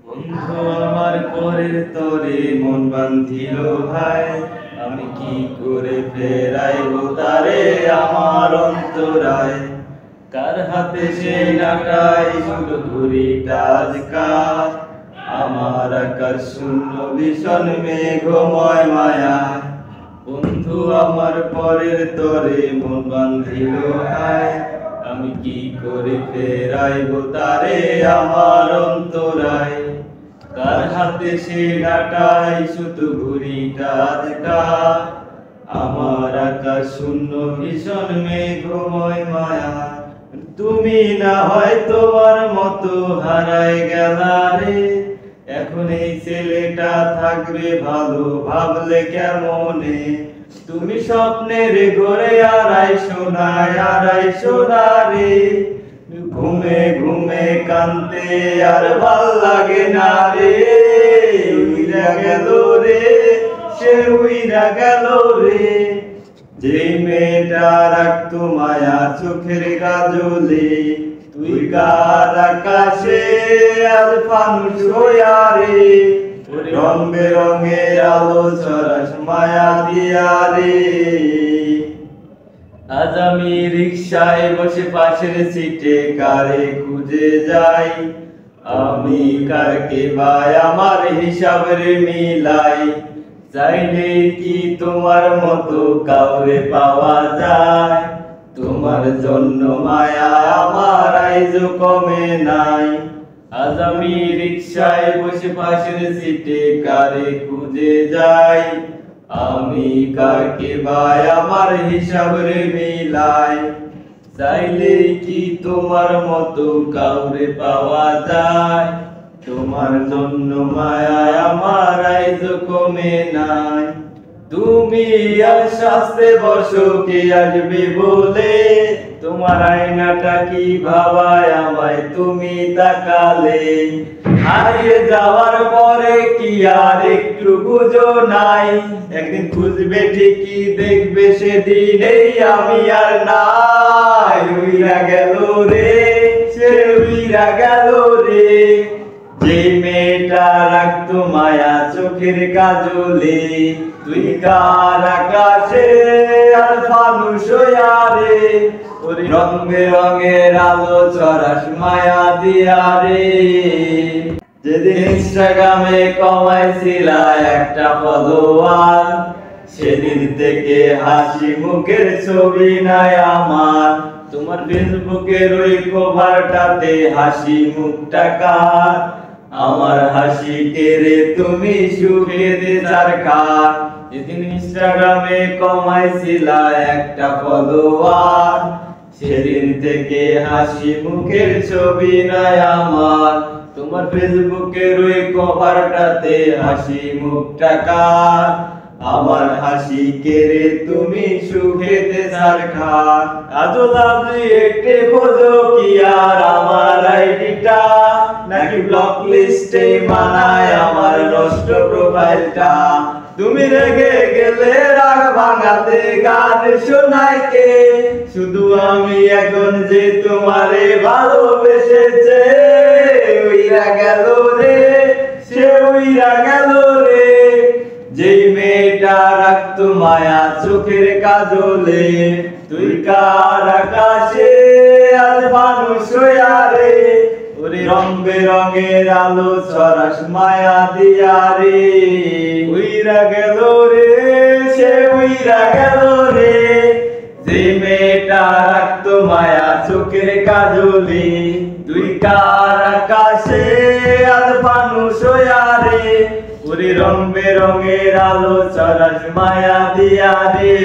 বন্ধু আমার পরের তরে মন বান্ধিল ভাই, আমি কি করে ফেরাইব তারে আমার অন্তরায়। কার হাতে সেই নাটাই শুধু ঘুড়িটা আজকাল, আমার আকাশ শূন্য ভীষণ মেঘময় মায়া। বন্ধু আমার পরের তরে মন বান্ধিল ভাই, আমি কি করে ফেরাইব তারে আমার অন্তরায়। কার হাতে সে নাটাই শুধু ঘুড়িটা আজকাল, আমার আকাশ শূন্য ভীষণ মেঘময় মায়া। তুমি না হয় তোমার মতো হারাই গেলা রে, এখন এই ছেলেটা থাকবে ভালো ভাবলে কেমনে। তুমি স্বপ্নের ঘরে আড়াইশো না রে, ঘুমে ঘুমে কানতে আর ভাল লাগে না রে। উইরা গেল রে, সে উইরা গেল রে, যে মেয়েটা রাখতো মায়া চোখের কাজলে। তুই কার আকাশে আজ ফানুস হইয়া রে, রং বেরঙের আলো ছড়াস মায়া দিয়া রে। আজ আমি রিকশায় বসে পাশের সিটে কারে খুঁজে যাই, আমি কারকে ভাই আমার হিসাব রে মিলাই। চাইলে কি তোমার মতো কাউরে পাওয়া যায়, তোমার জন্য মায়া আমার আইজো কমে নাই। আজ আমি রিকশায় বসে পাশের সিটে কারে খুঁজে যাই, আমি কারকে ভাই আমার হিসাব রে মিলাই। চাইলে কি তোমার মতো কাউরে পাওয়া যায়, তোমার জন্য মায়া আমার আইজো কমে নাই। তুমি আর শাস্তে বসো কে আসবে বলে, তোমার আয়নাটা কি ভাবায় আমায় তুমি তাকালে। হারিয়ে যাওয়ার পরে কি আর একটু বুঝো নাই, একদিন খুঁজবে ঠিকই দেখবে সেদিনেই আমি আর নাই। উইরা গেল রে, সে উইরা গেল রে, যে মেয়েটা রাখতো মায়া চোখের কাজলে। তুই কার আকাশে আর ফানুস হইয়া রে, ওরে রং বেরঙের আলো ছড়াস মায়া দিয়া রে। যেদিন ইনস্টাগ্রামে কমাইছিলা একটা ফলোয়ার, সেদিন থেকে হাসি মুখের ছবি নাই আমার। তোমার ফেসবুকের ওই কভারটাতে হাসি মুখটা কার, আমার হাসি কেড়ে তুমি সুখে দে সরকার। যেদিন ইনস্টাগ্রামে কমাইছিলা একটা ফলোয়ার, সেদিন থেকে হাসি মুখের ছবি নাই আমার। তোমার ফেসবুকের ওই কভারটাতে হাসি মুখটা কার, আমার হাসি কেড়ে তুমি সুখেতে সরকার। আজও লাভলি একটে খোঁজো কি আর আমার আইডিটা, নাকি ব্লক লিস্টে মানায় আমার নষ্ট প্রোফাইলটা। তুমি রেগে গেলে রাগ ভাঙাতে গান শোনাই কে, শুধু আমি এখন যে তোমারে ভালোবেসেছে। উইরা গেল রে, সে উইরা গেল রে, যেই মেয়েটা রাখতো মায়া চোখের কাজলে। তুই কার আকাশে আজ মানুষ হইয়া রে, ওরে রং বেরঙের আলো ছড়াস মায়া দিয়া রে। উইরা গেল রে, সে উইরা গেল রে, যে মেয়েটা রাখতো মায়া চোখের কাজলে। তুই কার আকাশে আজ মানুষ হইয়া রে, ওরে রং বেরঙের আলো ছড়াস মায়া দিয়া রে।